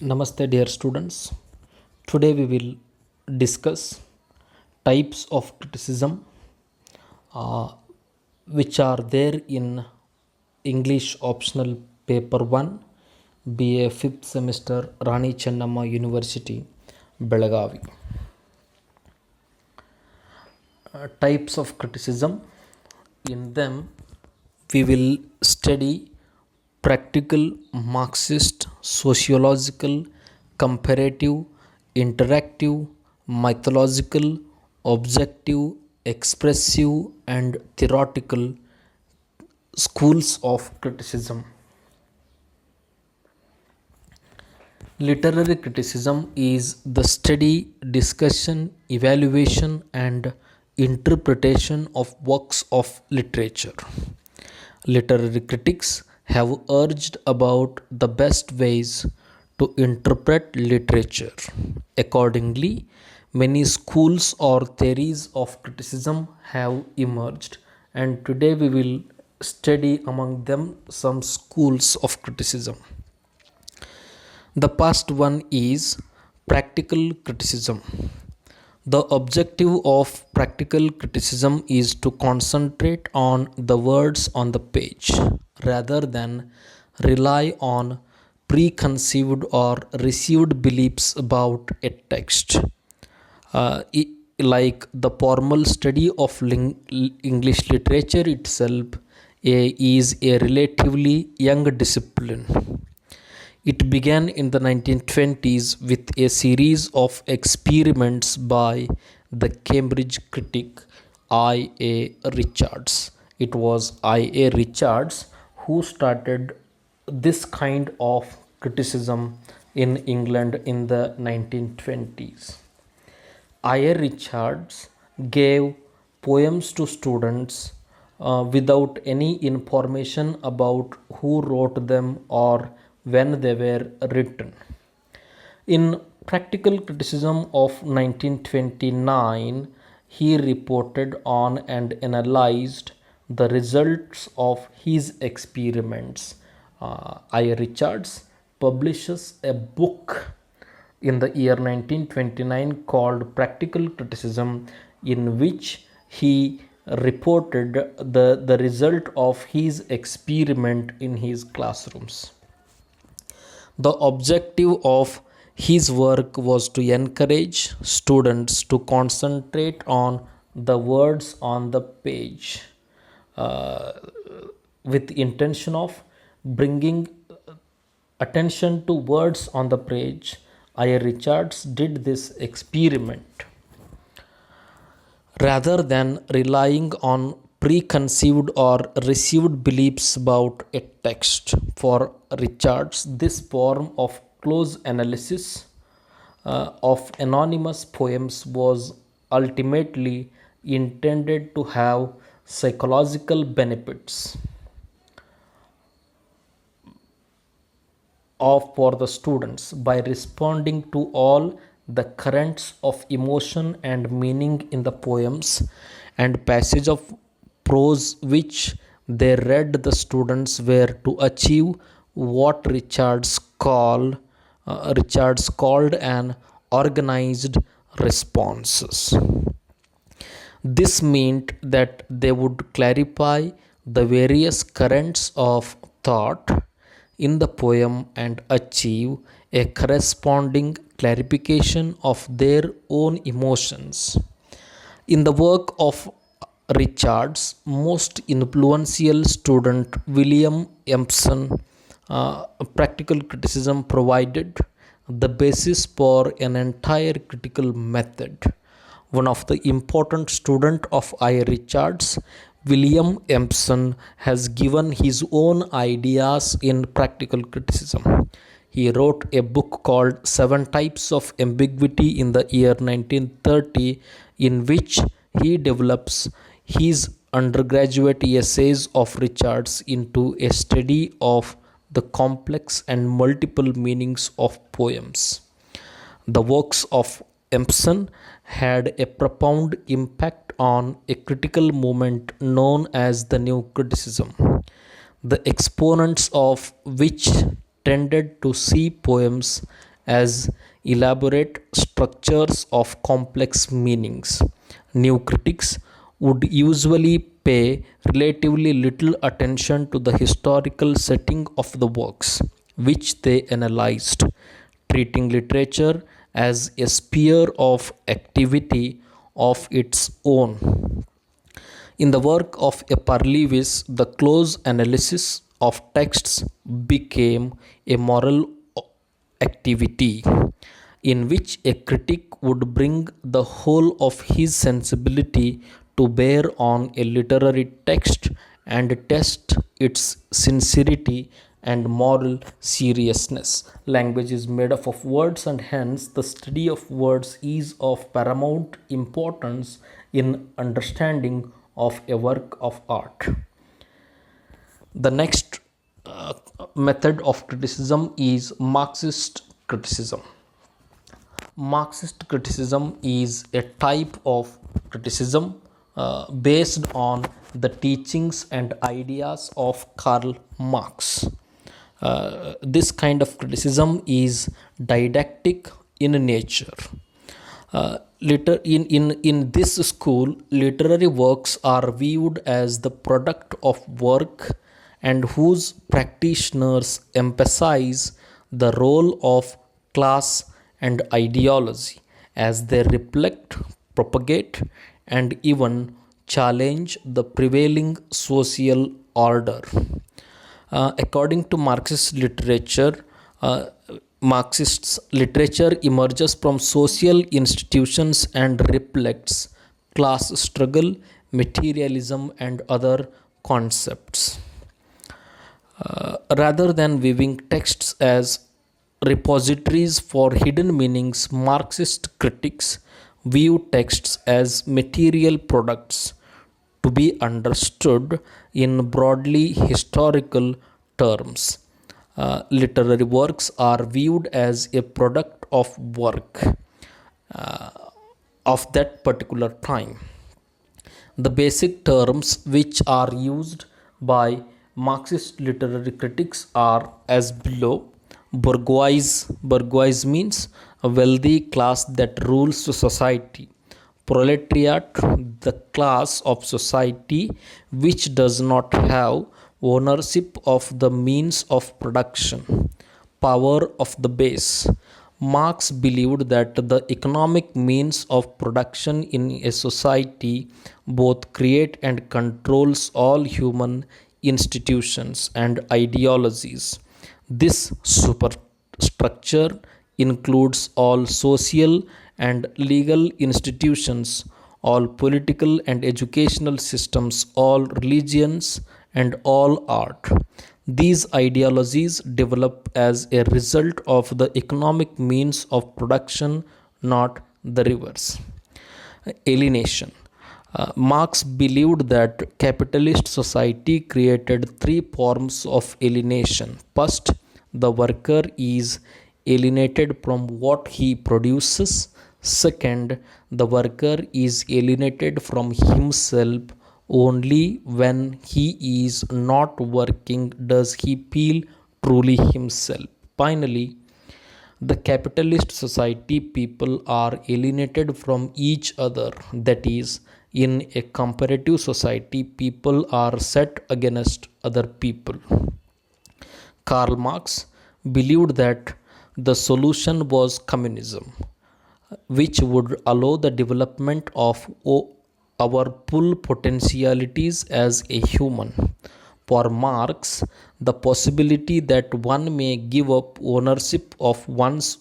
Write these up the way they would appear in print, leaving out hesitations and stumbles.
Namaste, dear students. Today we will discuss types of criticism uh, which are there in English optional paper 1, BA 5th semester, Rani Chennamma University, Belagavi. Types of criticism. In them, we will study practical, Marxist, sociological, comparative, interactive, mythological, objective, expressive, and theoretical schools of criticism. Literary criticism is the study, discussion, evaluation, and interpretation of works of literature. Literary critics have urged about the best ways to interpret literature. Accordingly, many schools or theories of criticism have emerged, and today we will study among them some schools of criticism. The first one is practical criticism. The objective of practical criticism is to concentrate on the words on the page rather than rely on preconceived or received beliefs about a text. Like the formal study of English literature itself is a relatively young discipline. It began in the 1920s with a series of experiments by the Cambridge critic I.A. Richards. It was I.A. Richards who started this kind of criticism in England in the 1920s. I.A. Richards gave poems to students without any information about who wrote them or when they were written. In Practical Criticism of 1929, he reported on and analyzed the results of his experiments. I. Richards publishes a book in the year 1929 called Practical Criticism, in which he reported the result of his experiment in his classrooms. The objective of his work was to encourage students to concentrate on the words on the page uh, with the intention of bringing attention to words on the page. I. Richards did this experiment. Rather than relying on preconceived or received beliefs about a text. For Richards, this form of close analysis of anonymous poems was ultimately intended to have psychological benefits for the students by responding to all the currents of emotion and meaning in the poems and passage of prose which they read. The students were to achieve what Richards called an organized responses. This meant that they would clarify the various currents of thought in the poem and achieve a corresponding clarification of their own emotions. In the work of Richard's most influential student, William Empson, practical criticism provided the basis for an entire critical method. One of the important students of I. Richards, William Empson, has given his own ideas in practical criticism. He wrote a book called Seven Types of Ambiguity in the year 1930, in which he develops his undergraduate essays of Richards into a study of the complex and multiple meanings of poems. The works of Empson had a profound impact on a critical movement known as the New Criticism, the exponents of which tended to see poems as elaborate structures of complex meanings. New critics would usually pay relatively little attention to the historical setting of the works, which they analyzed, treating literature as a sphere of activity of its own. In the work of Parlevis, the close analysis of texts became a moral activity in which a critic would bring the whole of his sensibility to bear on a literary text and test its sincerity and moral seriousness. Language is made up of words, and hence the study of words is of paramount importance in understanding of a work of art. The next method of criticism is Marxist criticism. Marxist criticism is a type of criticism based on the teachings and ideas of Karl Marx. This kind of criticism is didactic in nature. In this school, literary works are viewed as the product of work and whose practitioners emphasize the role of class and ideology as they reflect, propagate, and even challenge the prevailing social order. According to Marxist literature emerges from social institutions and reflects class struggle, materialism, and other concepts. Rather than viewing texts as repositories for hidden meanings, Marxist critics view texts as material products to be understood in broadly historical terms. Literary works are viewed as a product of work of that particular time. The basic terms which are used by Marxist literary critics are as below. Bourgeois means a wealthy class that rules society. Proletariat, the class of society which does not have ownership of the means of production. Power of the base. Marx believed that the economic means of production in a society both create and controls all human institutions and ideologies. This superstructure includes all social and legal institutions, all political and educational systems, all religions, and all art. These ideologies develop as a result of the economic means of production, not the reverse. Alienation. Marx believed that capitalist society created three forms of alienation. First, the worker is alienated from what he produces. Second, the worker is alienated from himself. Only when he is not working does he feel truly himself. Finally, the capitalist society people are alienated from each other. That is, in a comparative society, people are set against other people. Karl Marx believed that the solution was communism, which would allow the development of our full potentialities as a human. For Marx, the possibility that one may give up ownership of one's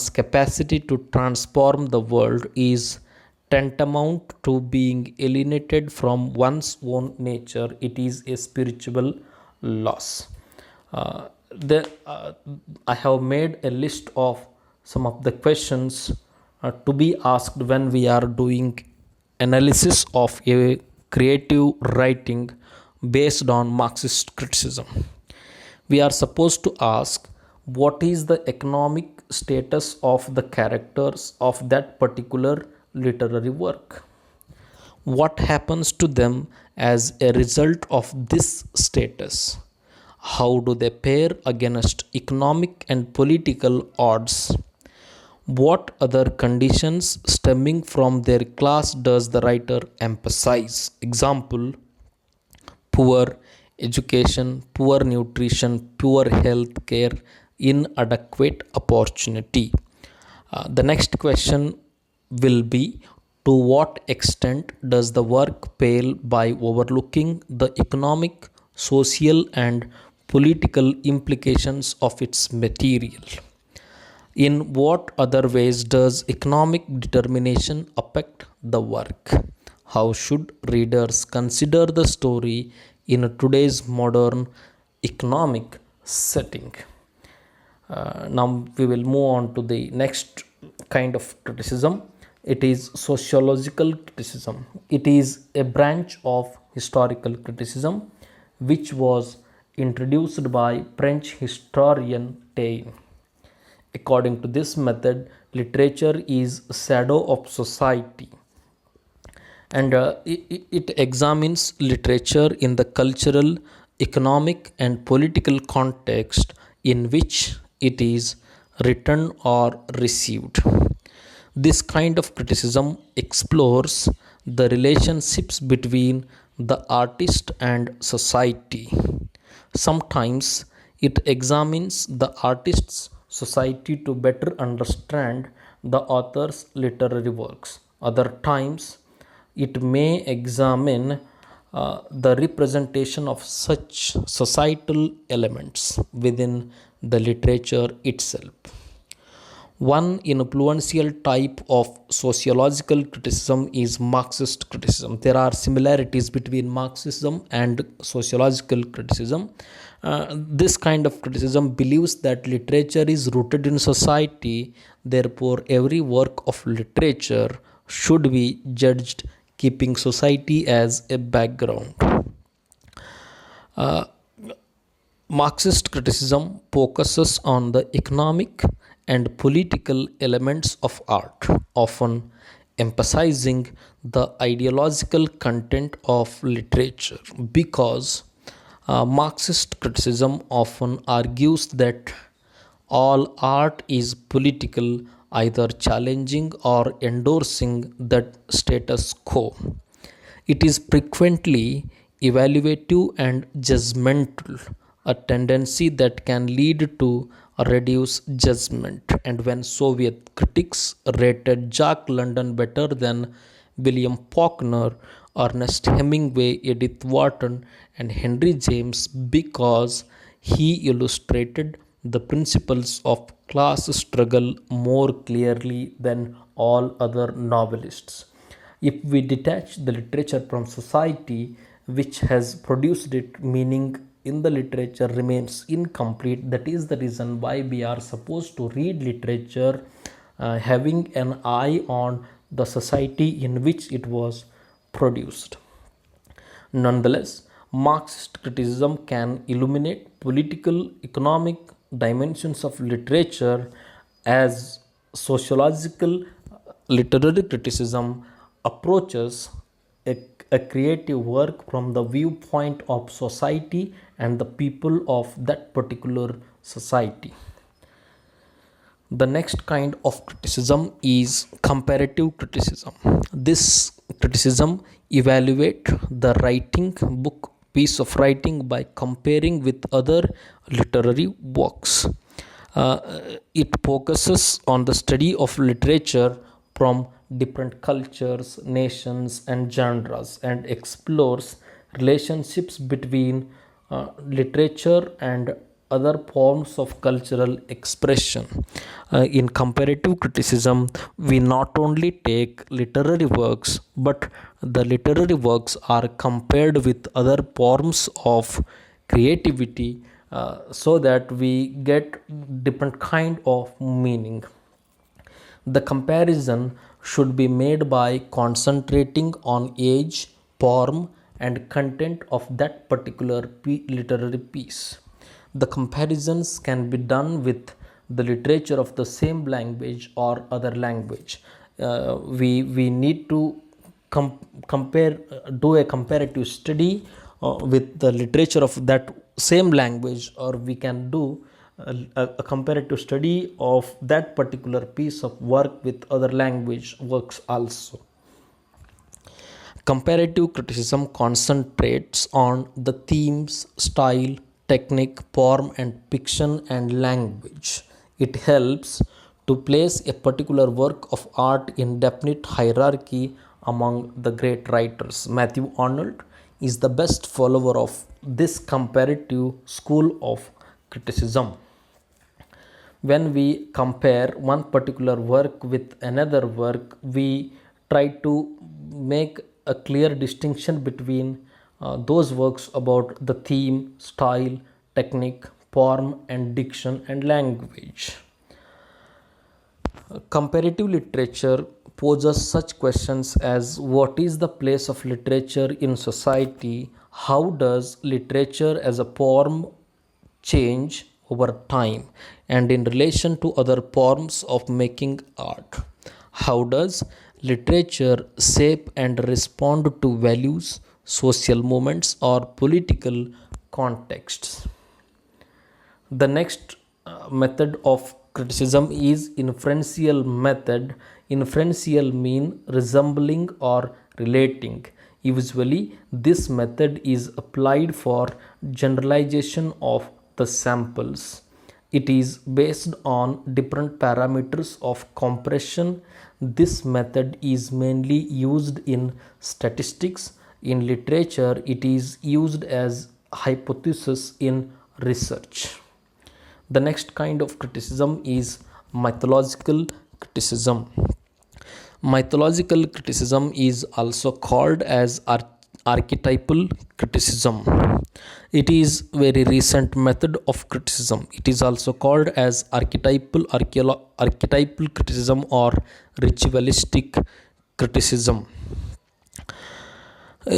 capacity to transform the world is tantamount to being alienated from one's own nature. It is a spiritual loss. I have made a list of some of the questions to be asked when we are doing analysis of a creative writing based on Marxist criticism. We are supposed to ask, what is the economic status of the characters of that particular literary work? What happens to them as a result of this status? How do they pair against economic and political odds? What other conditions stemming from their class does the writer emphasize? Example: poor education, poor nutrition, poor health care, inadequate opportunity. The next question will be: to what extent does the work fail by overlooking the economic, social, and political implications of its material? In what other ways does economic determination affect the work? How should readers consider the story in today's modern economic setting? Now we will move on to the next kind of criticism. It is sociological criticism. It is a branch of historical criticism which was introduced by French historian Taine. According to this method, literature is a shadow of society, and it examines literature in the cultural, economic, and political context in which it is written or received. This kind of criticism explores the relationships between the artist and society. Sometimes it examines the artist's society to better understand the author's literary works. Other times, it may examine the representation of such societal elements within the literature itself. One influential type of sociological criticism is Marxist criticism. There are similarities between Marxism and sociological criticism. This kind of criticism believes that literature is rooted in society, therefore, every work of literature should be judged keeping society as a background. Uh, Marxist criticism focuses on the economic and political elements of art, often emphasizing the ideological content of literature, because Marxist criticism often argues that all art is political, either challenging or endorsing the status quo. It is frequently evaluative and judgmental, a tendency that can lead to a reduced judgment. And when Soviet critics rated Jack London better than William Faulkner, Ernest Hemingway, Edith Wharton, and Henry James because he illustrated the principles of class struggle more clearly than all other novelists. If we detach the literature from society which has produced it, meaning in the literature remains incomplete. That is the reason why we are supposed to read literature having an eye on the society in which it was produced. Nonetheless, Marxist criticism can illuminate political, economic dimensions of literature, as sociological literary criticism approaches a creative work from the viewpoint of society and the people of that particular society. The next kind of criticism is comparative criticism. This criticism evaluate the writing book piece of writing by comparing with other literary works. It focuses on the study of literature from different cultures, nations, and genres, and explores relationships between literature and other forms of cultural expression. In comparative criticism, we not only take literary works, but the literary works are compared with other forms of creativity, so that we get different kind of meaning. The comparison should be made by concentrating on age, form, and content of that particular literary piece. The comparisons can be done with the literature of the same language or other language. We need to compare, do a comparative study with the literature of that same language, or we can do a comparative study of that particular piece of work with other language works also. Comparative criticism concentrates on the themes, style, technique, form, and fiction and language. It helps to place a particular work of art in definite hierarchy among the great writers. Matthew Arnold is the best follower of this comparative school of criticism. When we compare one particular work with another work, we try to make a clear distinction between those works about the theme, style, technique, form, and diction and language. Comparative literature poses such questions as what is the place of literature in society? How does literature as a form change over time and in relation to other forms of making art? How does literature shape and respond to values, social movements, or political contexts? The next method of criticism is inferential method. Inferential mean resembling or relating. Usually, this method is applied for generalization of the samples. It is based on different parameters of compression. This method is mainly used in statistics. In literature, it is used as hypothesis in research. The next kind of criticism is mythological criticism. Mythological criticism is also called as archetypal criticism. It is very recent method of criticism. It is also called as archetypal criticism or ritualistic criticism.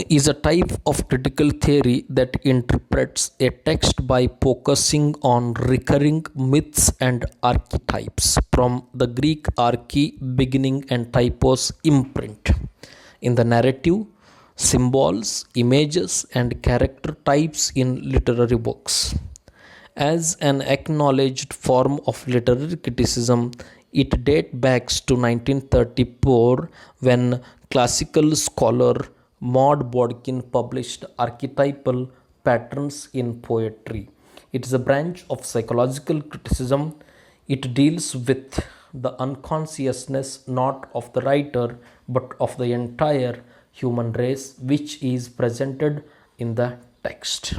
Is a type of critical theory that interprets a text by focusing on recurring myths and archetypes, from the Greek arche, beginning, and typos, imprint. In the narrative, symbols, images, and character types in literary works. As an acknowledged form of literary criticism, it dates back to 1934 when classical scholar Maud Bodkin published Archetypal Patterns in Poetry. It is a branch of psychological criticism. It deals with the unconsciousness not of the writer but of the entire human race, which is presented in the text.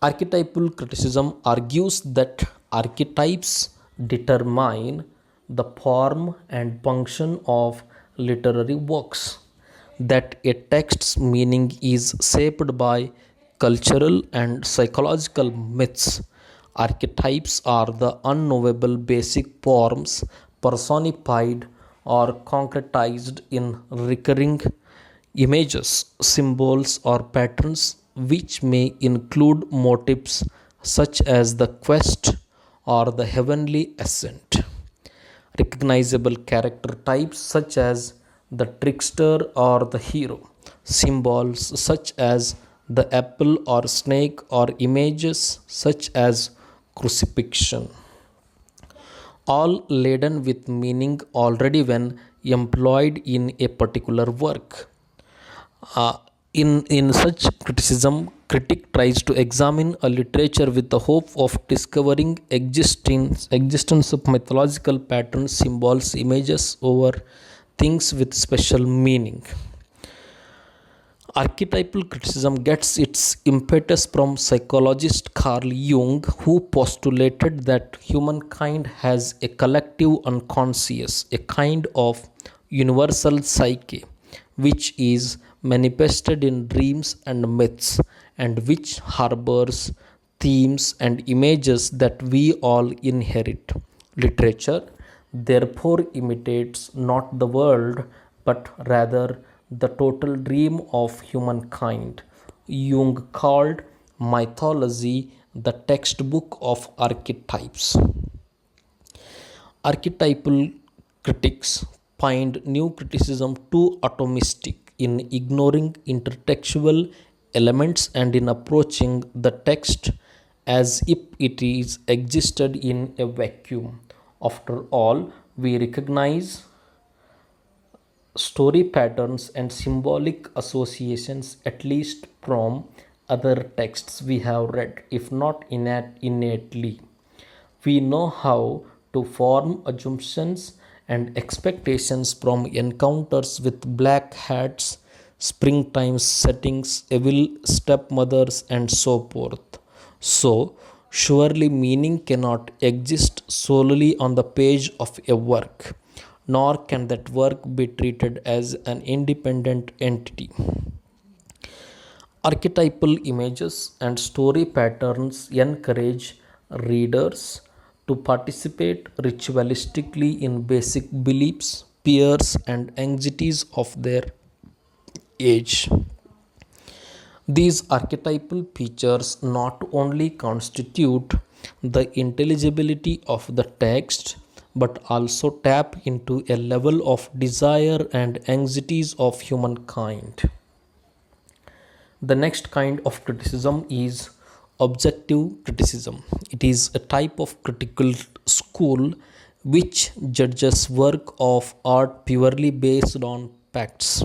Archetypal criticism argues that archetypes determine the form and function of literary works, that a text's meaning is shaped by cultural and psychological myths. Archetypes are the unknowable basic forms personified or concretized in recurring images, symbols, or patterns, which may include motifs such as the quest or the heavenly ascent. Recognizable character types such as the trickster or the hero, symbols such as the apple or snake, or images such as crucifixion, all laden with meaning already when employed in a particular work. In such criticism, critic tries to examine a literature with the hope of discovering existence of mythological patterns, symbols, images over things with special meaning. Archetypal criticism gets its impetus from psychologist Carl Jung, who postulated that humankind has a collective unconscious, a kind of universal psyche, which is manifested in dreams and myths, and which harbors themes and images that we all inherit. Literature, therefore, imitates not the world, but rather the total dream of humankind. Jung called mythology the textbook of archetypes. Archetypal critics find new criticism too atomistic in ignoring intertextual elements and in approaching the text as if it is existed in a vacuum. After all, we recognize story patterns and symbolic associations at least from other texts we have read, if not innately. We know how to form assumptions and expectations from encounters with black hats, springtime settings, evil stepmothers, and so forth. So, surely meaning cannot exist solely on the page of a work, nor can that work be treated as an independent entity. Archetypal images and story patterns encourage readers to participate ritualistically in basic beliefs, fears, and anxieties of their age. These archetypal features not only constitute the intelligibility of the text but also tap into a level of desire and anxieties of humankind. The next kind of criticism is objective criticism. It is a type of critical school which judges work of art purely based on facts.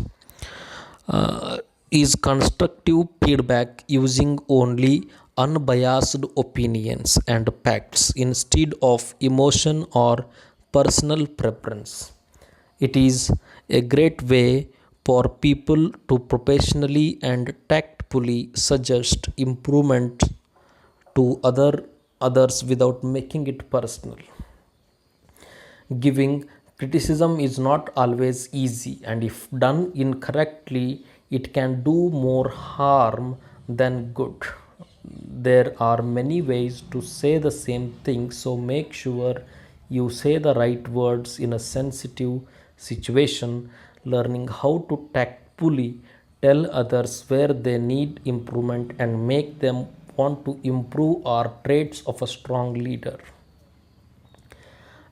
Is constructive feedback using only unbiased opinions and facts instead of emotion or personal preference. It is a great way for people to professionally and tactfully suggest improvement to others without making it personal. Giving criticism is not always easy, and if done incorrectly, it can do more harm than good. There are many ways to say the same thing, so make sure you say the right words in a sensitive situation. Learning how to tactfully tell others where they need improvement and make them want to improve are traits of a strong leader.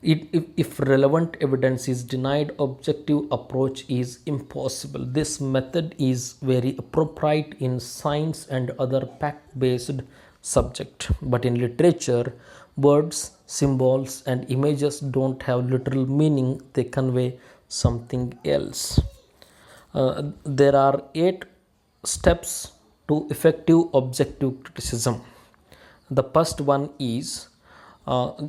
If relevant evidence is denied, objective approach is impossible. This method is very appropriate in science and other fact-based subject, but in literature, words, symbols, and images don't have literal meaning; they convey something else. There are 8 steps to effective objective criticism. The first one is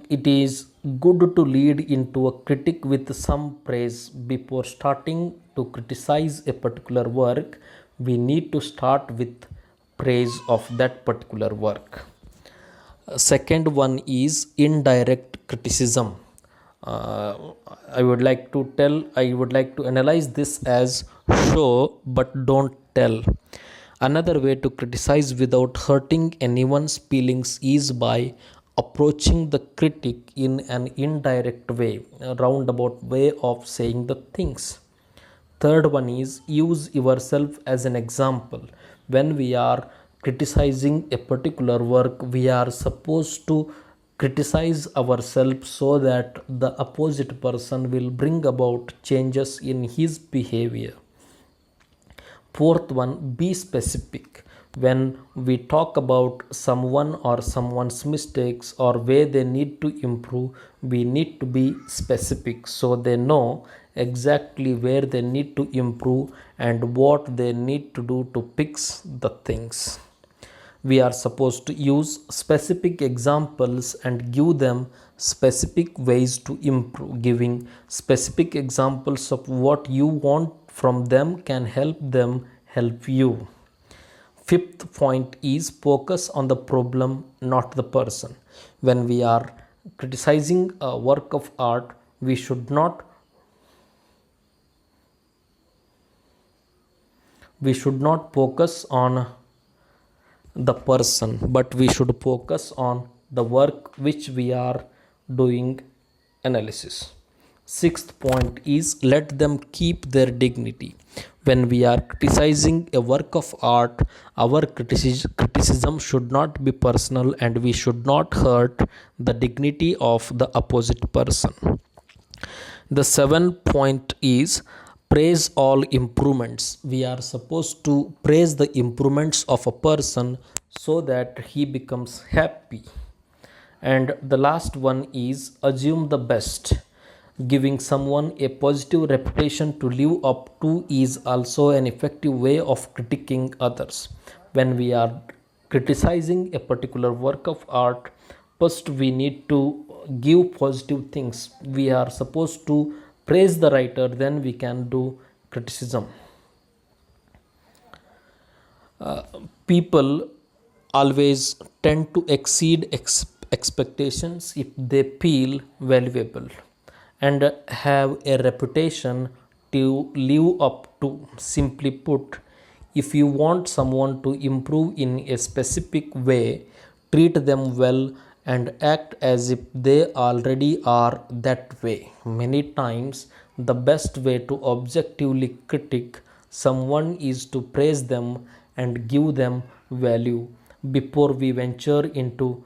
it is good to lead into a critic with some praise. Before starting to criticize a particular work, we need to start with praise of that particular work. Second one is indirect criticism. Uh, I would like to analyze this as show but don't tell. Another way to criticize without hurting anyone's feelings is by approaching the critic in an indirect way, a roundabout way of saying the things. Third one is use yourself as an example. When we are criticizing a particular work, we are supposed to criticize ourselves so that the opposite person will bring about changes in his behavior. Fourth one, be specific. When we talk about someone or someone's mistakes or where they need to improve, we need to be specific so they know exactly where they need to improve and what they need to do to fix the things. We are supposed to use specific examples and give them specific ways to improve. Giving specific examples of what you want from them can help them help you. Fifth point is focus on the problem, not the person. When we are criticizing a work of art, we should not focus on the person, but we should focus on the work which we are doing analysis. Sixth point is let them keep their dignity. When we are criticizing a work of art, our criticism should not be personal and we should not hurt the dignity of the opposite person. The seventh point is praise all improvements. We are supposed to praise the improvements of a person so that he becomes happy. And the last one is assume the best. Giving someone a positive reputation to live up to is also an effective way of critiquing others. When we are criticizing a particular work of art, first we need to give positive things. We are supposed to praise the writer, then we can do criticism. People always tend to exceed expectations if they feel valuable and have a reputation to live up to. Simply put, if you want someone to improve in a specific way, treat them well and act as if they already are that way. Many times, the best way to objectively critique someone is to praise them and give them value. Before we venture into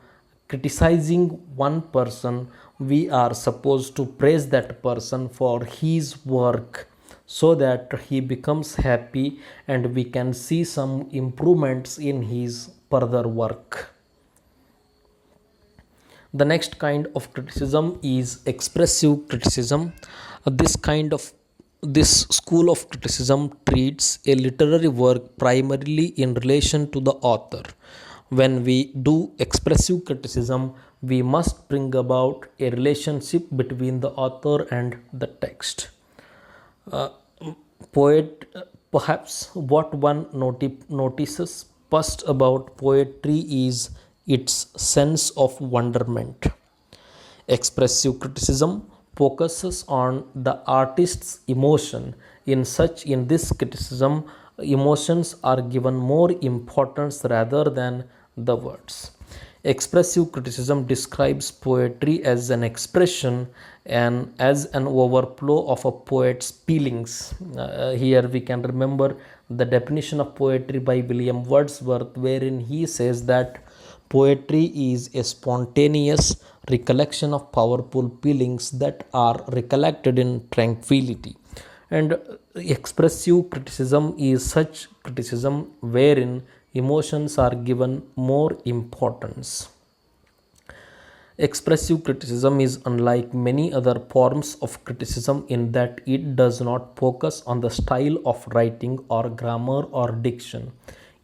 criticizing one person, we are supposed to praise that person for his work so that he becomes happy and we can see some improvements in his further work. The next kind of criticism is expressive criticism. This school of criticism treats a literary work primarily in relation to the author. When we do expressive criticism, we must bring about a relationship between the author and the text. Uh, Perhaps what one notices first about poetry is its sense of wonderment. Expressive criticism focuses on the artist's emotion. In this criticism, emotions are given more importance rather than the words. Expressive criticism describes poetry as an expression and as an overflow of a poet's feelings. Here we can remember the definition of poetry by William Wordsworth, wherein he says that poetry is a spontaneous recollection of powerful feelings that are recollected in tranquility. And expressive criticism is such criticism wherein emotions are given more importance. Expressive criticism is unlike many other forms of criticism in that it does not focus on the style of writing or grammar or diction.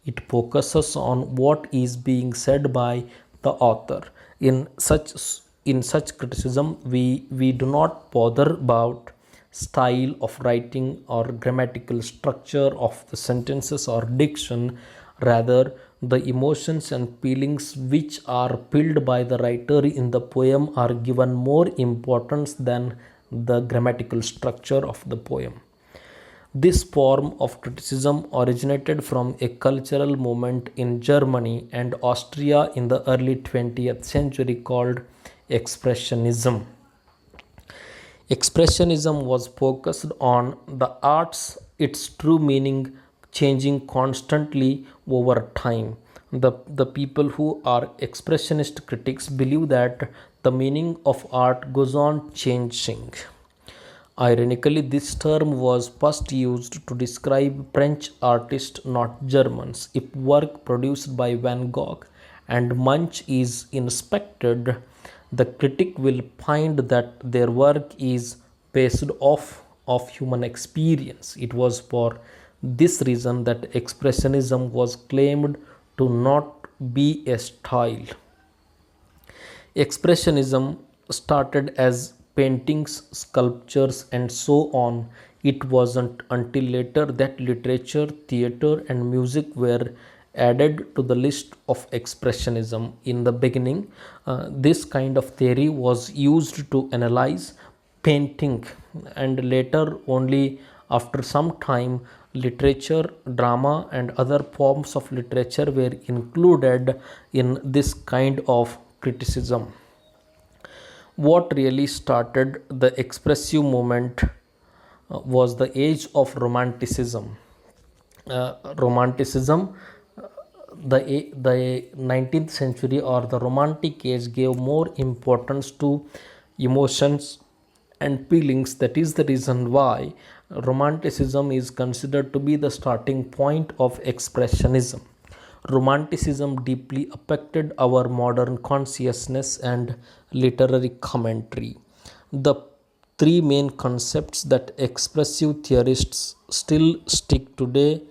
It focuses on what is being said by the author. In such criticism, we do not bother about style of writing or grammatical structure of the sentences or diction. Rather, the emotions and feelings which are filled by the writer in the poem are given more importance than the grammatical structure of the poem. This form of criticism originated from a cultural movement in Germany and Austria in the early 20th century called Expressionism. Expressionism was focused on the arts, its true meaning changing constantly over time. The people who are expressionist critics believe that the meaning of art goes on changing. Ironically, this term was first used to describe French artists, not Germans. If work produced by Van Gogh and Munch is inspected, the critic will find that their work is based off of human experience. It was for this reason that Expressionism was claimed to not be a style. Expressionism started as paintings, sculptures, and so on. It wasn't until later that literature, theater, and music were added to the list of Expressionism. In the beginning, this kind of theory was used to analyze painting, and later, only after some time, literature, drama, and other forms of literature were included in this kind of criticism. What really started the expressive movement was the age of Romanticism. Romanticism, the 19th century or the Romantic age gave more importance to emotions and feelings. That is the reason why Romanticism is considered to be the starting point of Expressionism. Romanticism deeply affected our modern consciousness and literary commentary. The three main concepts that expressive theorists still stick today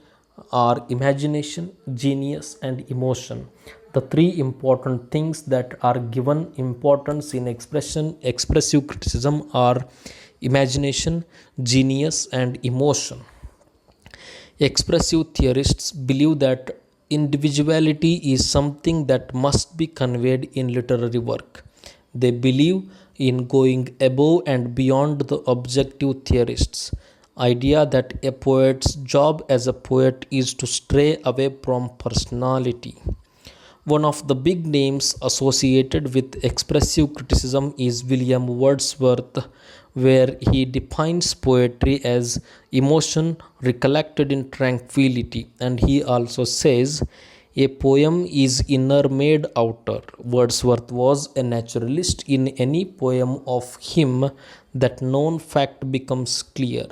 are imagination, genius, and emotion. The three important things that are given importance in expressive criticism are imagination, genius, and emotion. Expressive theorists believe that individuality is something that must be conveyed in literary work. They believe in going above and beyond the objective theorists' idea that a poet's job as a poet is to stray away from personality. One of the big names associated with expressive criticism is William Wordsworth, where he defines poetry as emotion recollected in tranquility, and he also says, a poem is inner made outer. Wordsworth was a naturalist. In any poem of him, that known fact becomes clear.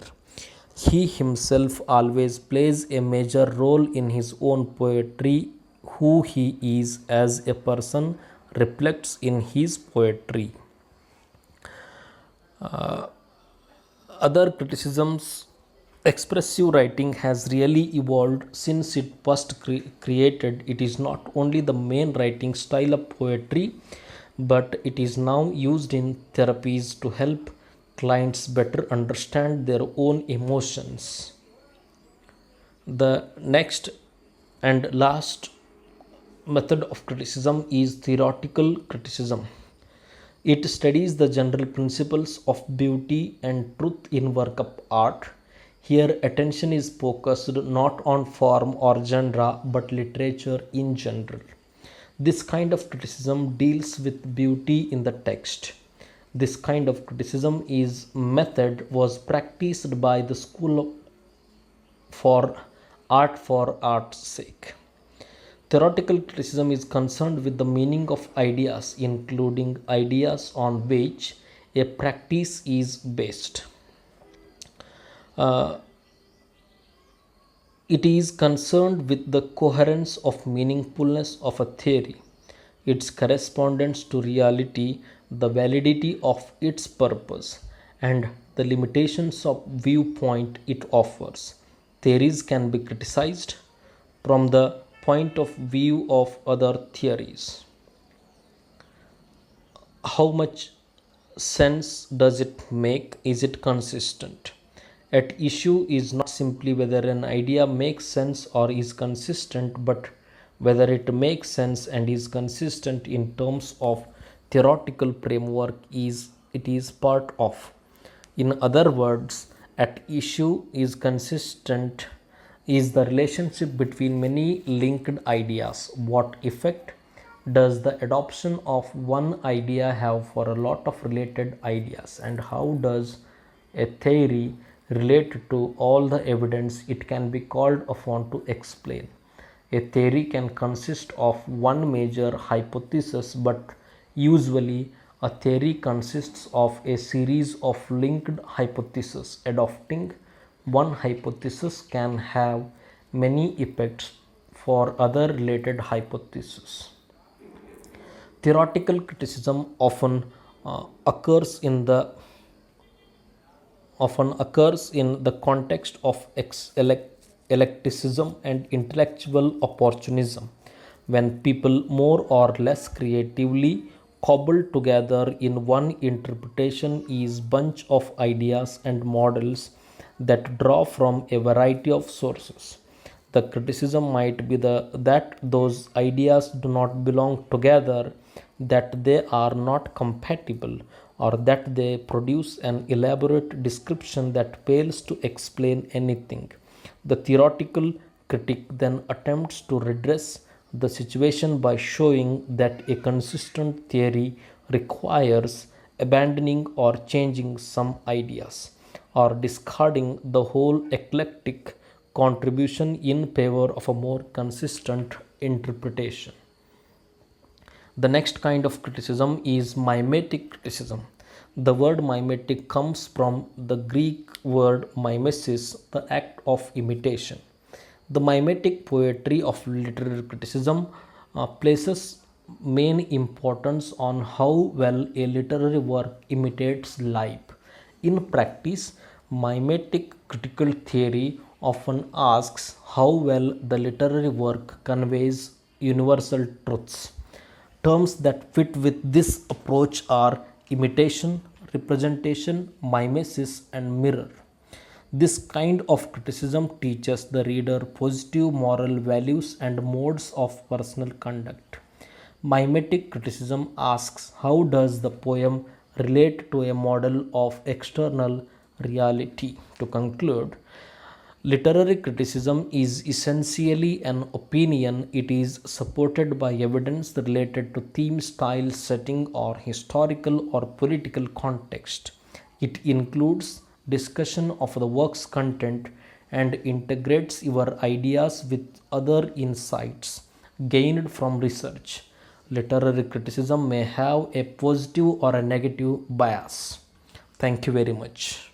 He himself always plays a major role in his own poetry. Who he is as a person reflects in his poetry. Other criticisms, expressive writing has really evolved since it first created. It is not only the main writing style of poetry, but it is now used in therapies to help clients better understand their own emotions. The next and last method of criticism is theoretical criticism. It studies the general principles of beauty and truth in work of art. Here, attention is focused not on form or genre but literature in general. This kind of criticism deals with beauty in the text. This kind of criticism is method was practiced by the school for art's sake. Theoretical criticism is concerned with the meaning of ideas, including ideas on which a practice is based. It is concerned with the coherence of meaningfulness of a theory, its correspondence to reality, the validity of its purpose, and the limitations of viewpoint it offers. Theories can be criticized from the point of view of other theories. How much sense does it make? Is it consistent? At issue is not simply whether an idea makes sense or is consistent, but whether it makes sense and is consistent in terms of theoretical framework is it is part of. In other words, at issue is consistent is the relationship between many linked ideas. What effect does the adoption of one idea have for a lot of related ideas, and how does a theory relate to all the evidence it can be called upon to explain? A theory can consist of one major hypothesis, but usually a theory consists of a series of linked hypotheses. Adopting one hypothesis can have many effects for other related hypotheses. Theoretical criticism occurs in the context of eclecticism and intellectual opportunism, when people more or less creatively cobbled together in one interpretation is bunch of ideas and models that draw from a variety of sources. The criticism might be that those ideas do not belong together, that they are not compatible, or that they produce an elaborate description that fails to explain anything. The theoretical critic then attempts to redress the situation by showing that a consistent theory requires abandoning or changing some ideas, or discarding the whole eclectic contribution in favor of a more consistent interpretation. The next kind of criticism is mimetic criticism. The word mimetic comes from the Greek word mimesis, the act of imitation. The mimetic poetry of literary criticism places main importance on how well a literary work imitates life. In practice, mimetic critical theory often asks how well the literary work conveys universal truths. Terms that fit with this approach are imitation, representation, mimesis, and mirror. This kind of criticism teaches the reader positive moral values and modes of personal conduct. Mimetic criticism asks how does the poem relate to a model of external reality. To conclude, literary criticism is essentially an opinion. It is supported by evidence related to theme, style, setting, or historical or political context. It includes discussion of the work's content and integrates your ideas with other insights gained from research. Literary criticism may have a positive or a negative bias. Thank you very much.